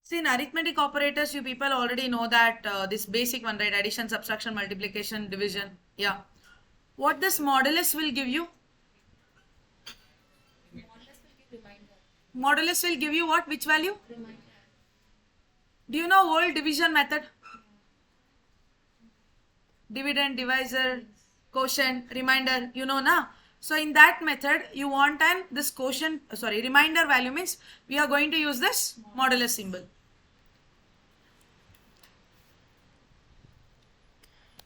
See, in arithmetic operators, you people already know that this basic one, right? Addition, subtraction, multiplication, division. Yeah. What this modulus will give you? Modulus will give you what? Which value? Do you know old division method? Dividend, divisor, quotient, remainder, you know na? So in that method, you want this quotient, remainder value means we are going to use this modulus symbol.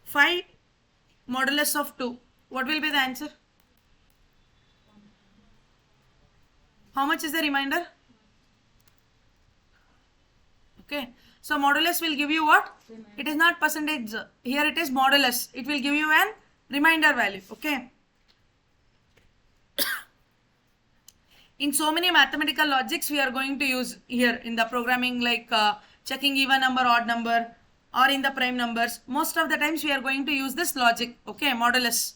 5 modulus of 2. What will be the answer? How much is the remainder? Okay. So modulus will give you what? It is not percentage. Here it is modulus. It will give you an remainder value. Okay. In so many mathematical logics, we are going to use here in the programming, like checking even number, odd number, or in the prime numbers. Most of the times we are going to use this logic. Okay, modulus.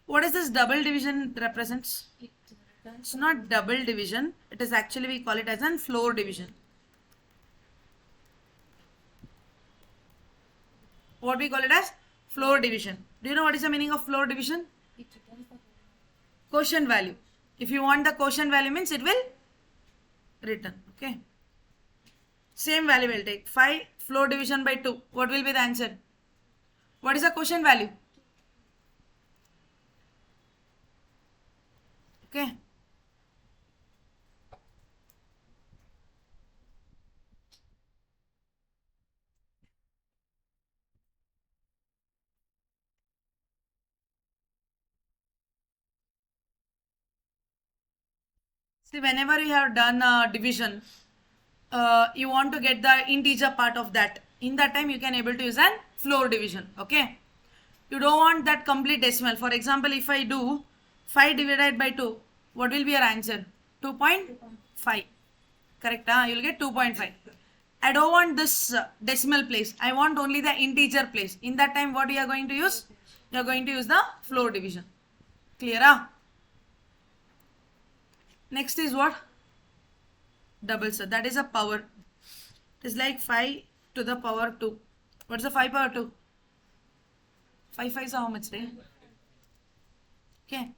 What is this double division represents? It's not double division. It is actually, we call it as an floor division. What we call it as? Floor division. Do you know what is the meaning of floor division? Quotient value. If you want the quotient value means it will return. Okay. Same value will take 5 floor division by 2. What will be the answer? What is the quotient value? Okay. See, whenever you have done division, you want to get the integer part of that. In that time, you can able to use an floor division. Okay. You don't want that complete decimal. For example, if I do 5 divided by 2, what will be your answer? 2.5. Correct? You will get 2.5. I don't want this decimal place. I want only the integer place. In that time, what you are going to use? You are going to use the floor division. Clear? Next is what? Double sir. That is a power. It is like 5 to the power 2. What's the 5 power 2? 5 5 is how much, right? Okay.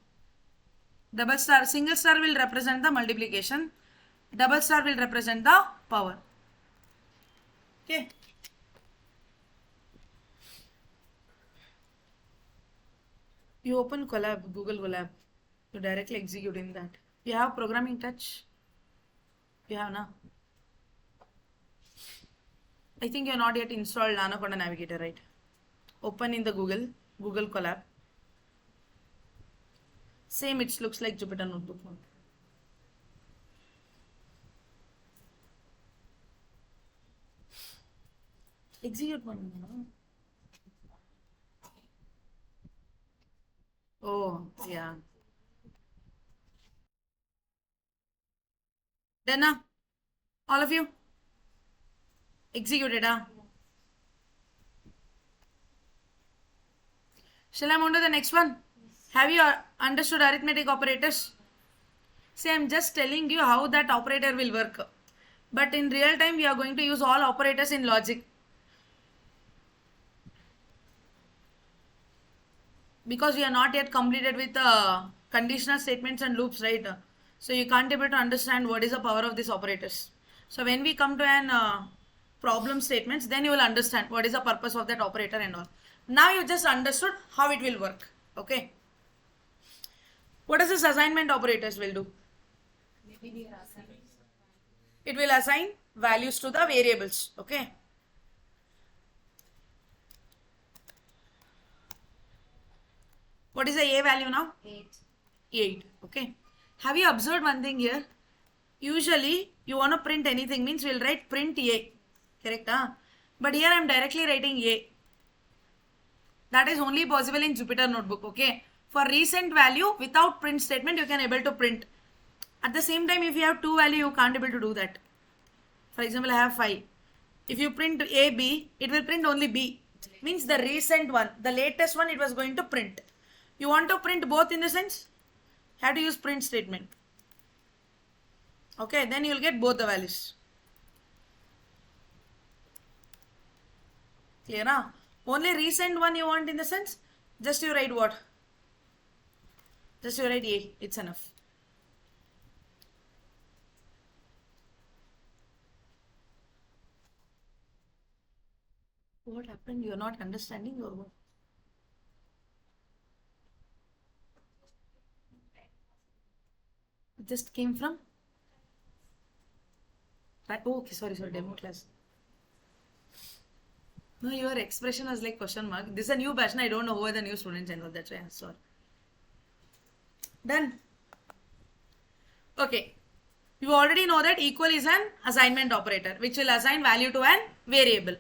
Double star, single star will represent the multiplication. Double star will represent the power. Okay. You open Colab, Google Colab. You directly execute in that. You have programming touch? You have now? I think you have not yet installed Anaconda Navigator, right? Open in the Google Colab. Same, it looks like Jupyter Notebook. Execute one. Oh, yeah. Done. All of you? Executed. Shall I move on to the next one? Have you understood arithmetic operators? See, I am just telling you how that operator will work. But in real time, we are going to use all operators in logic. Because we are not yet completed with conditional statements and loops, right? So you can't able to understand what is the power of these operators. So when we come to an problem statements, then you will understand what is the purpose of that operator and all. Now you just understood how it will work. Okay. What does this assignment operators will do? It will assign values to the variables. Okay. What is the A value now? 8. 8. Okay. Have you observed one thing here? Usually you want to print anything means we'll write print A. Correct? But here I am directly writing A. That is only possible in Jupyter Notebook. Okay. For recent value, without print statement, you can able to print. At the same time, if you have 2 value, you can't able to do that. For example, I have 5. If you print A, B, it will print only B. Means the recent one, the latest one, it was going to print. You want to print both in the sense? Have to use print statement. Okay, then you will get both the values. Clear now? Only recent one you want in the sense, just you write what? Just you write A, it's enough. What happened? You are not understanding or what? It just came from? Right. Oh, okay, sorry, demo class. No, your expression was like question mark. This is a new batch, and I don't know who are the new students and all. That's why I'm sorry. Done. Okay. You already know that equal is an assignment operator, which will assign value to an variable.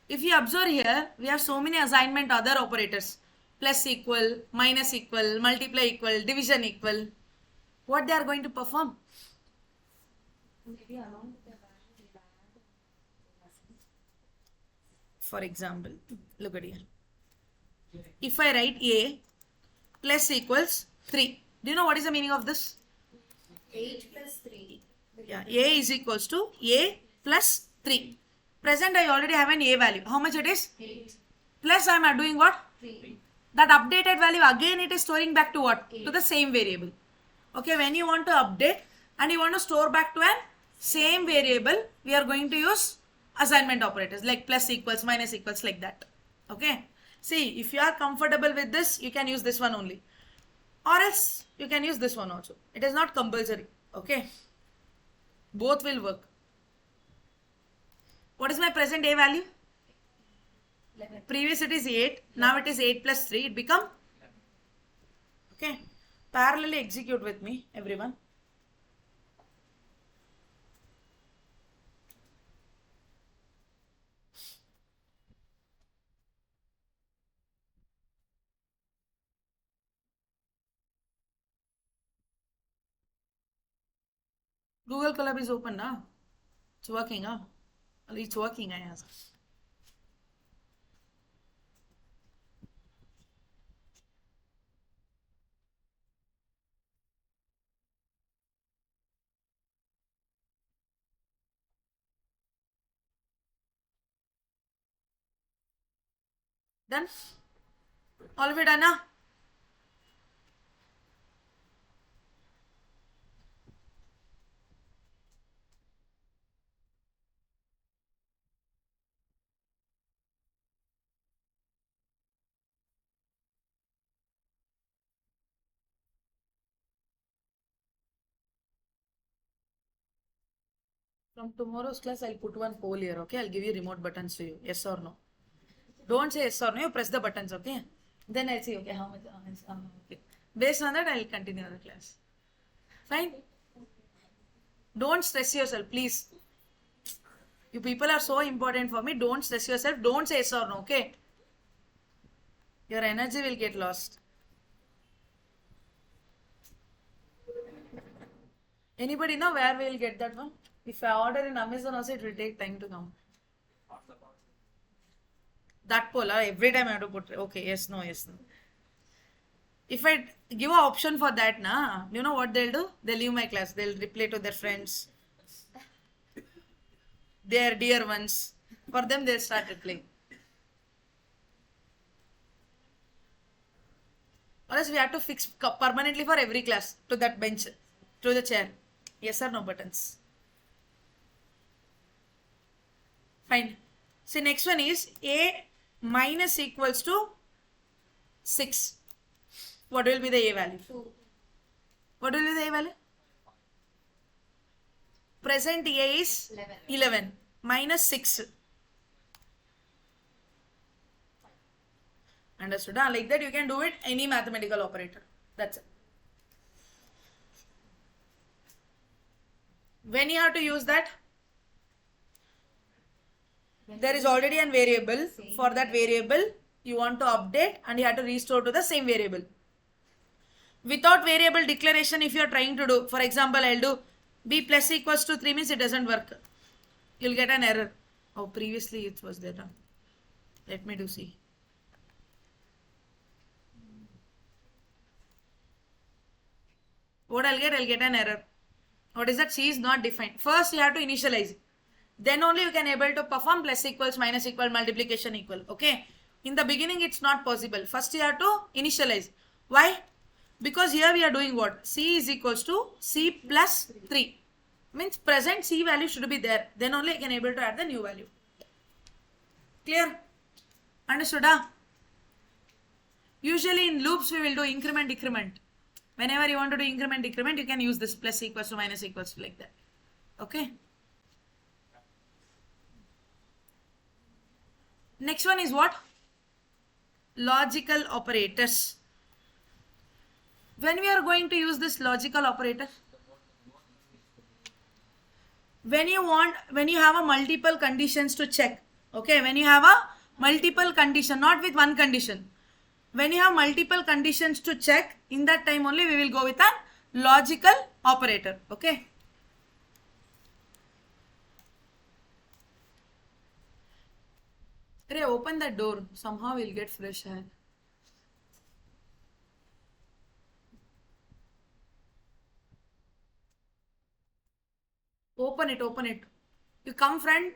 If you observe here, we have so many assignment other operators. Plus equal, minus equal, multiply equal, division equal. What they are going to perform? For example, look at here. If I write A plus equals 3. Do you know what is the meaning of this? 8 plus 3. Yeah, A is equals to A plus 3. Present I already have an A value. How much it is? 8. Plus I am doing what? 3. That updated value again it is storing back to what? 8. To the same variable. Okay, when you want to update and you want to store back to an same variable, we are going to use assignment operators like plus equals, minus equals like that. Okay. See, if you are comfortable with this, you can use this one only. Or else you can use this one also. It is not compulsory. Okay. Both will work. What is my present A value? 11. Previous it is 8. Now it is 8 plus 3. It become? Okay. Parallelly execute with me, everyone. Google Colab is open now. It's working, huh? It's working, I ask. Done? All of it done, huh? From tomorrow's class, I'll put one poll here, okay? I'll give you remote buttons to you. Yes or no? Don't say yes or no. You press the buttons, okay? Then I'll see, okay, how much? Okay. Based on that, I'll continue the class. Fine? Don't stress yourself, please. You people are so important for me. Don't stress yourself. Don't say yes or no, okay? Your energy will get lost. Anybody know where we will get that one? If I order in Amazon also, it will take time to come. That poll, every time I have to put, okay, yes, no, yes, no. If I give an option for that, na, you know what they'll do? They'll leave my class. They'll reply to their friends, their dear ones. For them, they'll start replying. Or else we have to fix permanently for every class to that bench, to the chair. Yes or no buttons. Fine. See, next one is A minus equals to 6. What will be the A value? 2. What will be the A value? Present A is 11 minus 6. Understood? Like that you can do it any mathematical operator. That's it. When you have to use that? There is already a variable. For that variable, you want to update and you have to restore to the same variable. Without variable declaration, if you are trying to do, for example, I'll do b plus equals to 3 means it doesn't work. You'll get an error. Oh, previously it was there. Let me do see. What I'll get an error. What is that? C is not defined. First you have to initialize. Then only you can able to perform plus equals, minus equal, multiplication equal. Okay. In the beginning it's not possible. First you have to initialize. Why? Because here we are doing what? C is equals to C plus 3. Means present C value should be there. Then only I can able to add the new value. Clear? Understood? Usually in loops we will do increment, decrement. Whenever you want to do increment, decrement, you can use this plus equals to minus equals to like that. Okay. Next one is what? Logical operators. When we are going to use this logical operator? When you have a multiple conditions to check. Okay, when you have a multiple condition, not with one condition. When you have multiple conditions to check, in that time only we will go with a logical operator. Okay. Ray, open that door. Somehow we'll get fresh air. Open it, open it. You come, friend.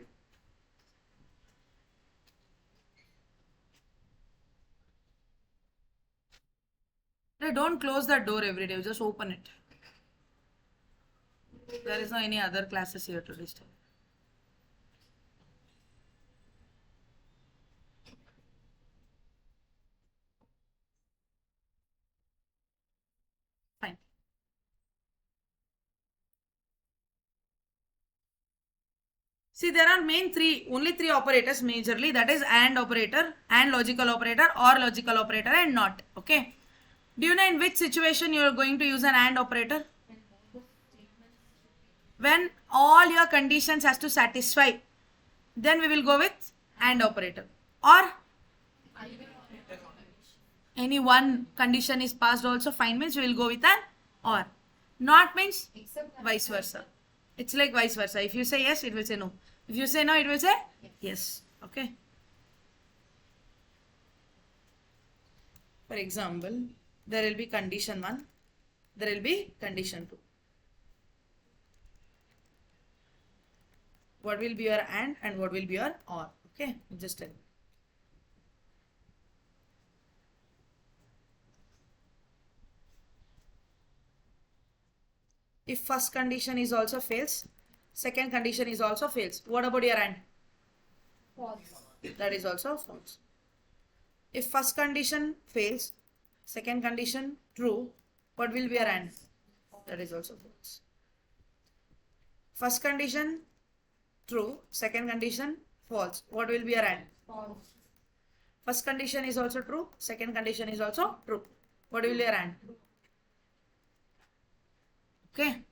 Ray, don't close that door every day. Just open it. There is no any other classes here to disturb. Fine. See, there are only three operators majorly. That is AND operator, AND logical operator, OR logical operator, and NOT. Okay. Do you know in which situation you are going to use an AND operator? When all your conditions has to satisfy, then we will go with AND operator. Or any one condition is passed also fine means we will go with an OR. Not means vice versa. It's like vice versa. If you say yes, it will say no. If you say no, it will say yes. Okay. For example, there will be condition 1, there will be condition 2. What will be your and what will be your OR? Okay, just tell me. If first condition is also fails, second condition is also fails. What about your AND? False. That is also false. If first condition fails, second condition true, what will be your AND? That is also false. First condition true, second condition false. What will be your AND? False. First condition is also true, second condition is also true. What will be your AND? Okay.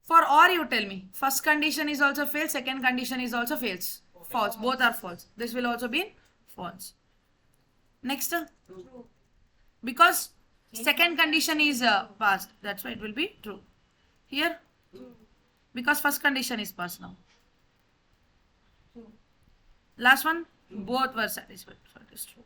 For OR you tell me, first condition is also fails, second condition is also fails. False. Both are false. This will also be false. Next. True. Because second condition is passed. That's why it will be true. Here. True. Because first condition is passed now. True. Last one. Both were satisfied. So it is true.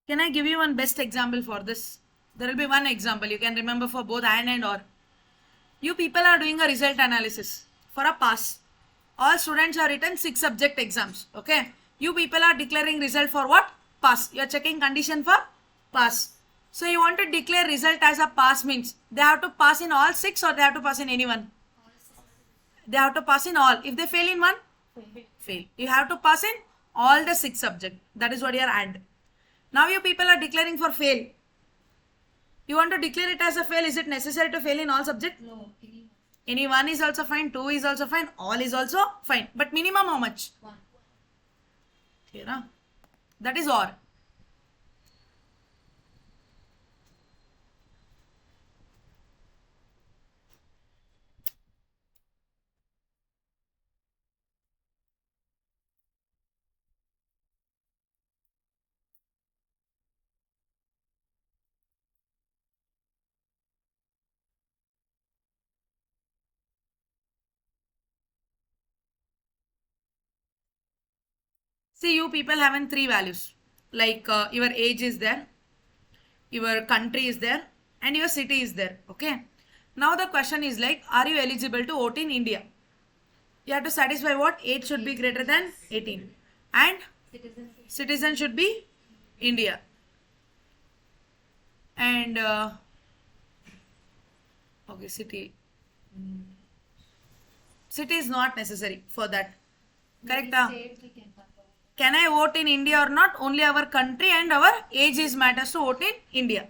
Can I give you one best example for this? There will be one example you can remember for both and OR. You people are doing a result analysis for a pass. All students have written 6 subject exams. Okay. You people are declaring result for what? Pass. You are checking condition for pass. So you want to declare result as a pass means they have to pass in all 6 or they have to pass in any one? They have to pass in all. If they fail in one, fail. You have to pass in all the 6 subject. That is what your AND. Now you people are declaring for fail. You want to declare it as a fail. Is it necessary to fail in all subject? No. Any 1 is also fine, 2 is also fine, all is also fine. But minimum how much? 1. Clear, huh? That is OR. See, you people having three values. Like your age is there, your country is there, and your city is there. Okay. Now the question is like, are you eligible to vote in India? You have to satisfy what? Age should be greater than 18. And Citizenship. citizen should be India. And okay, city. City is not necessary for that. Correct? State we can control. Can I vote in India or not? Only our country and our age is matters to vote in India.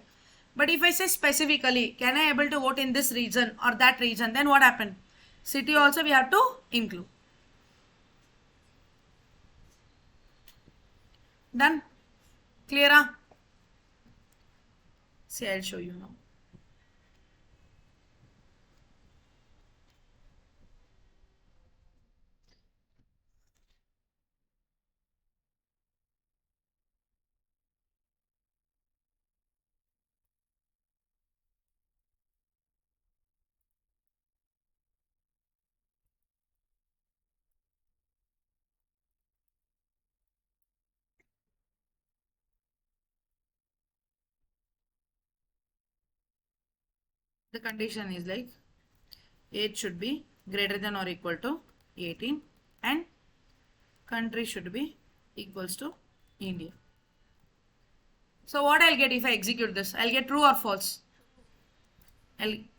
But if I say specifically, can I able to vote in this region or that region, then what happened? City also we have to include. Done? Clear? See, I'll show you now. The condition is like age should be greater than or equal to 18 and country should be equals to India. So what I'll get if I execute this? I'll get true or false? We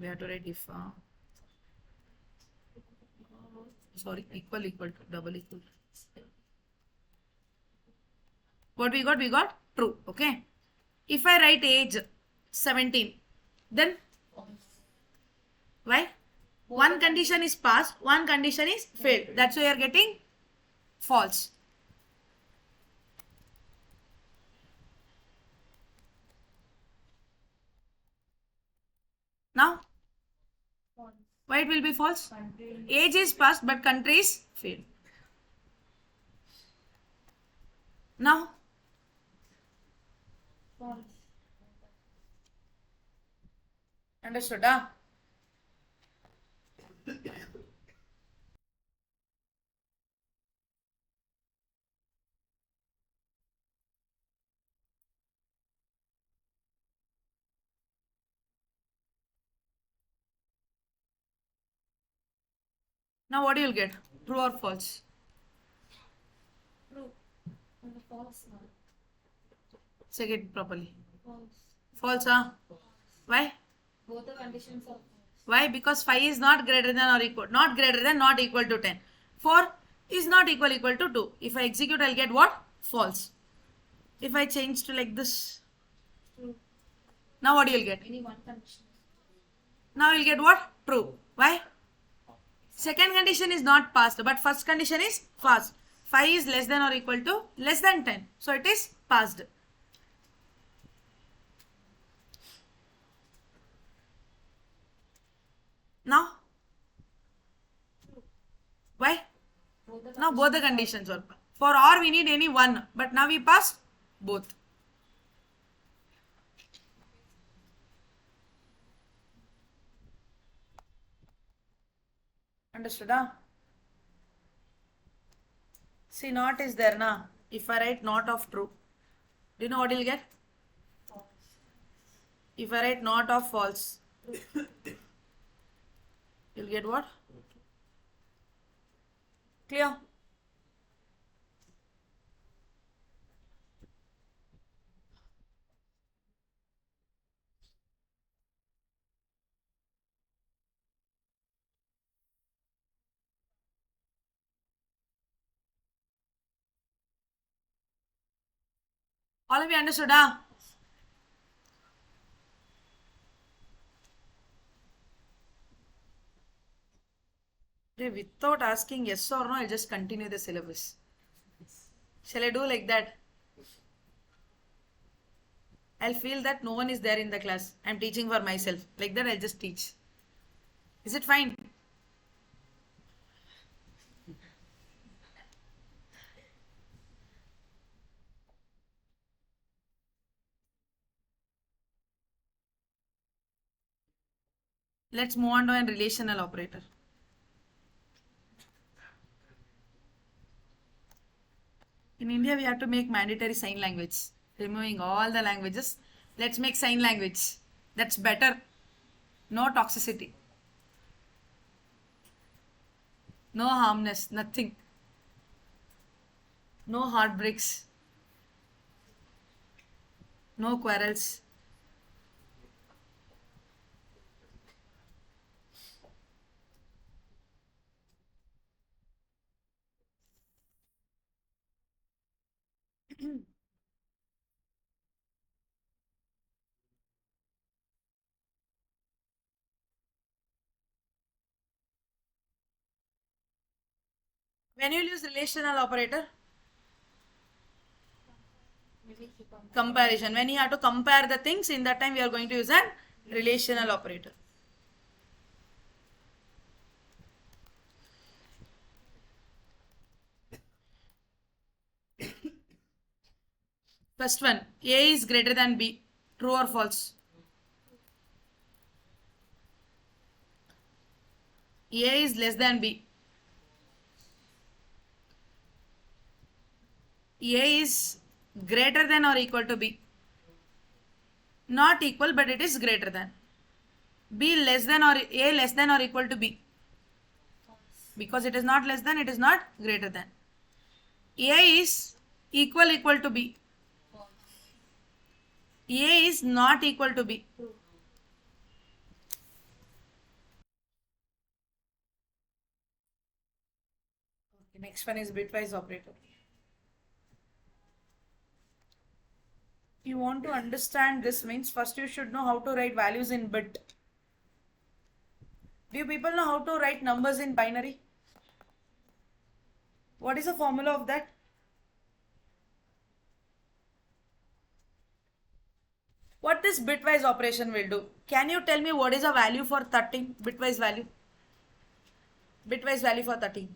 have to write if sorry, equal to double equal. What we got? We got true. Okay. If I write age 17, then why? One condition is passed, one condition is failed. That's why you are getting false. Now, False. why it will be false? Country. Age is passed, but country is failed. Now, False. understood? Huh? Now, what you will get? True or false? True. And the false one. Check it properly. False. False, huh? Why? Both the conditions are false. Why? Because 5 is not greater than or equal, not greater than, not equal to 10. 4 is not equal to 2. If I execute, I'll get what? False. If I change to like this, True. now what you'll get? Any one condition. Now you'll get what? True. Why? Second condition is not passed, but first condition is passed. 5 is less than or equal to less than 10. So it is passed. Now, why? Both the Now both the conditions are passed. For or we need any one, but now we pass both. Understood? Huh? See, not is there now. If I write not of true, do you know what you'll get? false. If I write not of false, you'll get what? Clear? All of you understood? Huh? Without asking yes or no, I'll just continue the syllabus. Shall I do like that? I'll feel that no one is there in the class. I'm teaching for myself. Like that, I'll just teach. Is it fine? Let's move on to a relational operator. In India, we have to make mandatory sign language. Removing all the languages, let's make sign language. That's better. No toxicity. No harmness, nothing. No heartbreaks. No quarrels. When you use relational operator, comparison. When you have to compare the things, in that time we are going to use an relational operator. First one, A is greater than B. True or false? A is less than B. A is greater than or equal to B. Not equal, but it is greater than. B less than or A less than or equal to B. Because it is not less than, it is not greater than. A is equal to B. A is not equal to B. Okay, next one is bitwise operator. You want to understand this means first you should know how to write values in bit. Do you people know how to write numbers in binary? What is the formula of that? What this bitwise operation will do? Can you tell me what is the value for 13? Bitwise value. Bitwise value for 13.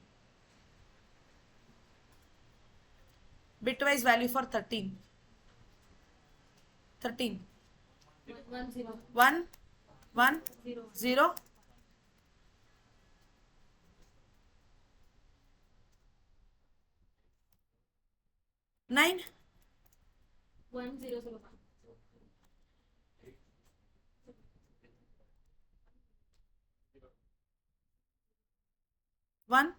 Bitwise value for 13. 13. 1 0 1, 1, 0 0. 9. 1 0 0 1.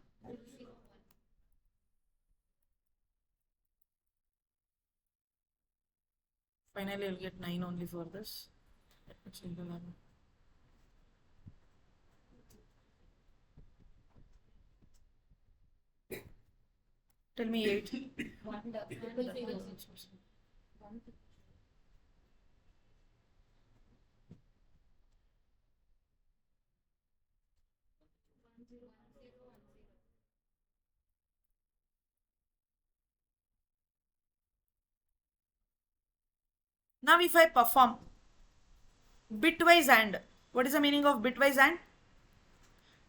Finally, I'll get 9 only for this. Let me change the value. Tell me 8. 1 double figures 1 Now, if I perform bitwise AND, what is the meaning of bitwise AND?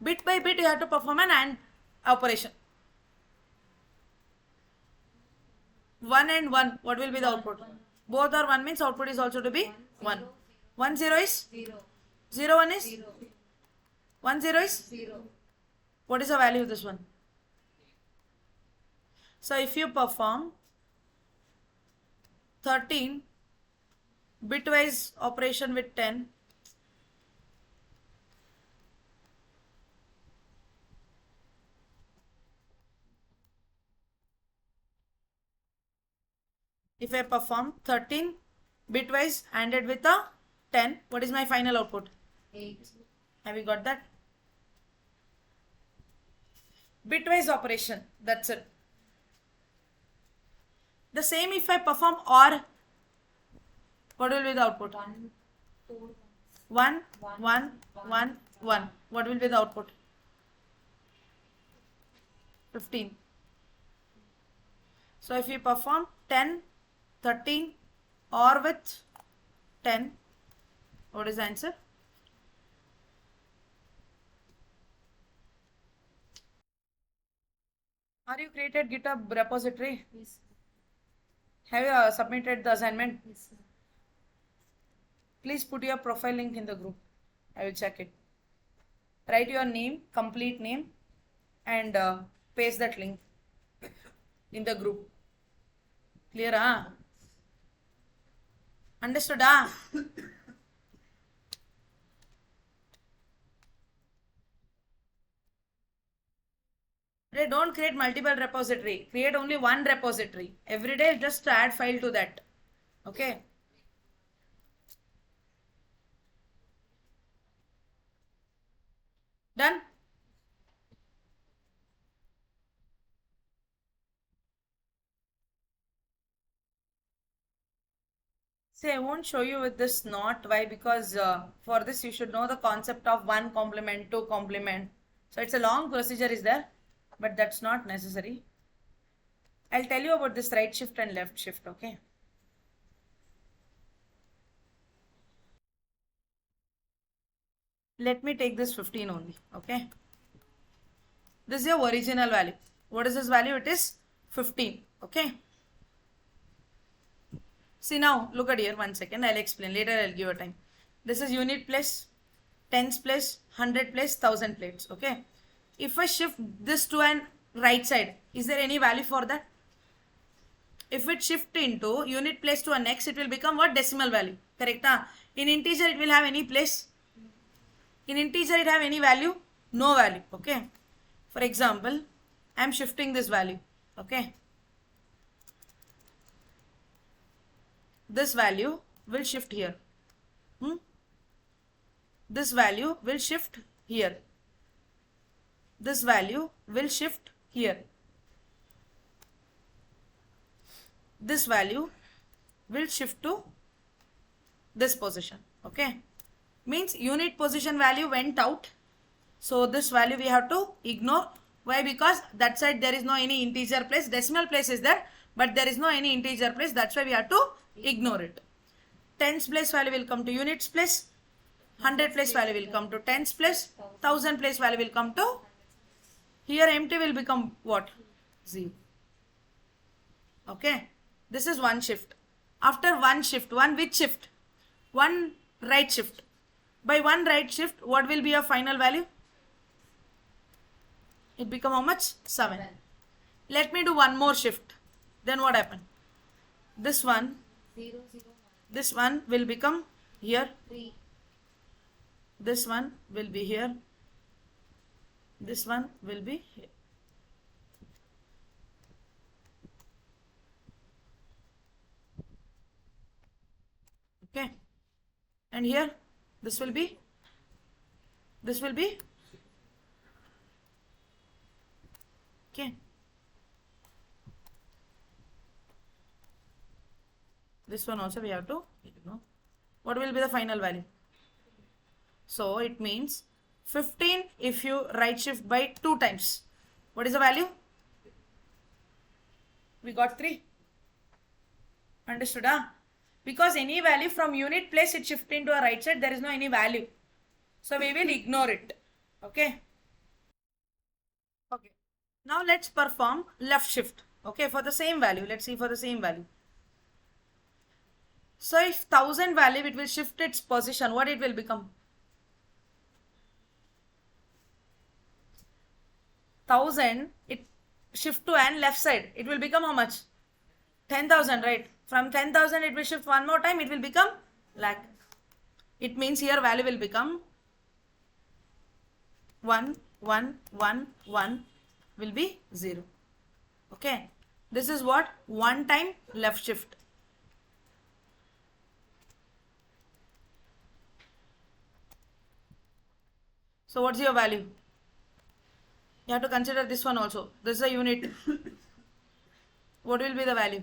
Bit by bit, you have to perform an AND operation. 1 and 1, what will be the output? Both are 1 means output is also to be 1. 1 0 is? 0 0 1 is? 0 1 0 is? 0 What is the value of this one? So if you perform 13 bitwise operation with 10, if I perform 13 bitwise ANDed with a 10, what is my final output? 8 Have you got that? Bitwise operation, that's it. The same if I perform OR, what will be the output? 1 4 1, 1, 1, 1. What will be the output? 15. So if you perform 10, 13 OR with 10, what is the answer? Are you created GitHub repository? yes Have you submitted the assignment? yes sir. Please put your profile link in the group. I will check it. Write your name, complete name, and paste that link in the group. Clear? Understood? Ah? Don't create multiple repository. Create only one repository. Every day just add file to that. Okay. Done? See, I won't show you with this not. Why? Because for this you should know the concept of one complement, two complement. So it's a long procedure is there, but that's not necessary. I'll tell you about this right shift and left shift, okay? Let me take this 15 only, okay? This is your original value. What is this value? It is 15, okay? See now, look at here, 1 second, I'll explain. Later I'll give you time. This is unit place, tens place, 100 place, 1000 plates, okay? If I shift this to an right side, is there any value for that? If it shift into unit place to a next, it will become what? Decimal value, correct? In integer, it will have any place? In integer, it have any value? No value, okay? For example, I am shifting this value, okay? This value will shift here. This value will shift here. This value will shift here. This value will shift to this position, okay? Means unit position value went out. So this value we have to ignore. Why? Because that side there is no any integer place. Decimal place is there, but there is no any integer place. That's why we have to ignore it. Tens place value will come to units place. 100 place value will come to tens place. 1000 place value will come to. Here empty will become what? 0. Okay. This is one shift. After one shift, one which shift? One right shift. By one right shift, what will be your final value? It become how much? 7. Let me do one more shift. Then what happened? This one, 0, 0, 1, this one will become here. 3, This one will be here. This one will be here. Okay. And here, this will be. Okay. This one also we have to ignore. What will be the final value? So it means 15 if you right shift by 2 times. What is the value? We got 3. Understood? Because any value from unit place it shift into a right side, there is no any value. So we will ignore it. Okay. Okay. Now let's perform left shift. Okay, for the same value. Let's see for the same value. So if 1000 value, it will shift its position. What it will become? 1000, it shift to an left side. It will become how much? 10,000, right? From 10,000, it will shift one more time. It will become lakh. It means here value will become 1, 1, 1, 1 will be 0. Okay. This is what? One time left shift. So what's your value? You have to consider this one also. This is a unit. What will be the value?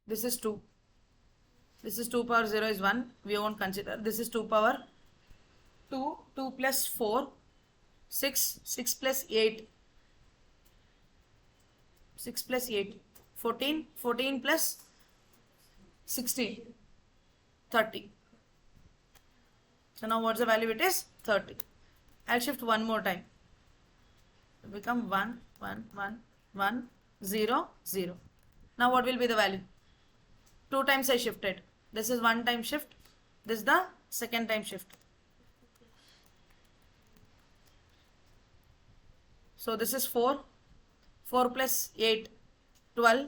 This is 2. This is 2 power 0 is 1. We won't consider. This is 2 power 2. 2 plus 4. 6. 6 plus 8. 6 plus 8. 14. 14 plus 16. 30. So now what's the value? It is 30. I'll shift one more time. It will become 1, 1, 1, 1, 0, 0. Now what will be the value? 2 times I shifted. This is one time shift. This is the second time shift. So this is 4. 4 plus 8, 12.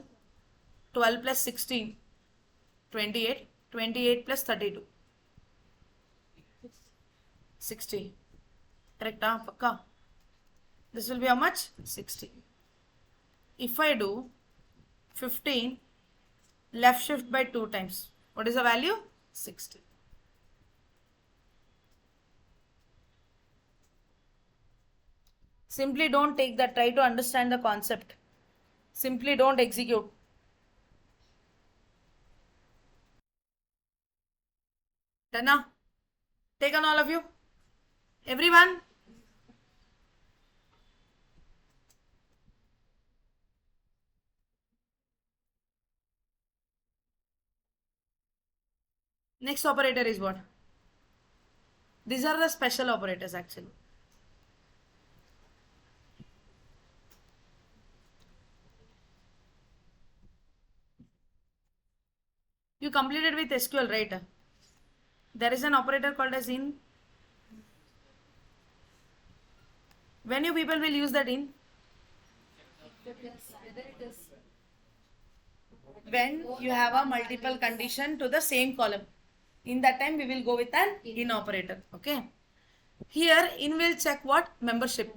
12 plus 16, 28. 28 plus 32, 60. Correct? Pakka. This will be how much? 60. If I do 15, left shift by 2 times, what is the value? 60. Simply don't take that. Try to understand the concept. Simply don't execute. Done now? Take on all of you. Everyone. Next operator is what? These are the special operators actually. You completed with SQL, right? There is an operator called as in. When you people will use that in? When you have a multiple condition to the same column. In that time we will go with an in operator. Okay. Here in will check what? Membership.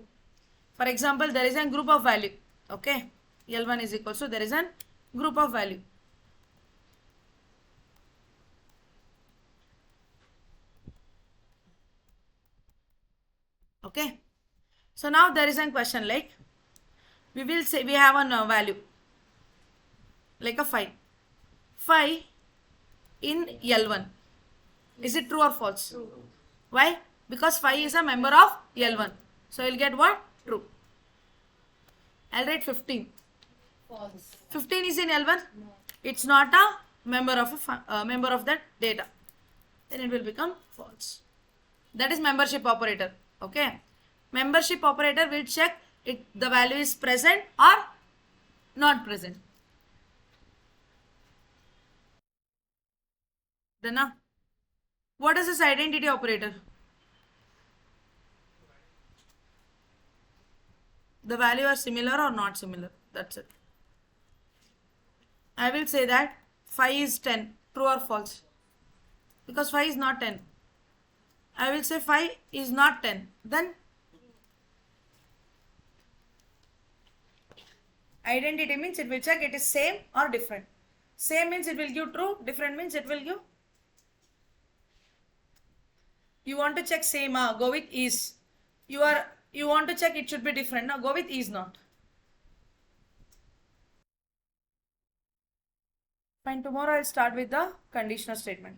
For example, there is a group of value. Okay. L1 is equal to there is a group of value. Okay. So now there is a question like we will say we have a value like a 5. 5 in L1. Is it true or false? True. Why? Because 5 is a member of L1. So you'll get what? True. I'll write 15. False. 15 is in L1. No. It's not a member of that data. Then it will become false. That is membership operator. Okay. Membership operator will check if the value is present or not present. Then now, what is this identity operator? The value are similar or not similar. That's it. I will say that 5 is 10. True or false? Because 5 is not 10. I will say 5 is not 10. Then identity means it will check it is same or different. Same means it will give true. Different means it will give. You want to check same, go with is. You want to check it should be different. Now go with is not. Fine, tomorrow I'll start with the conditional statement.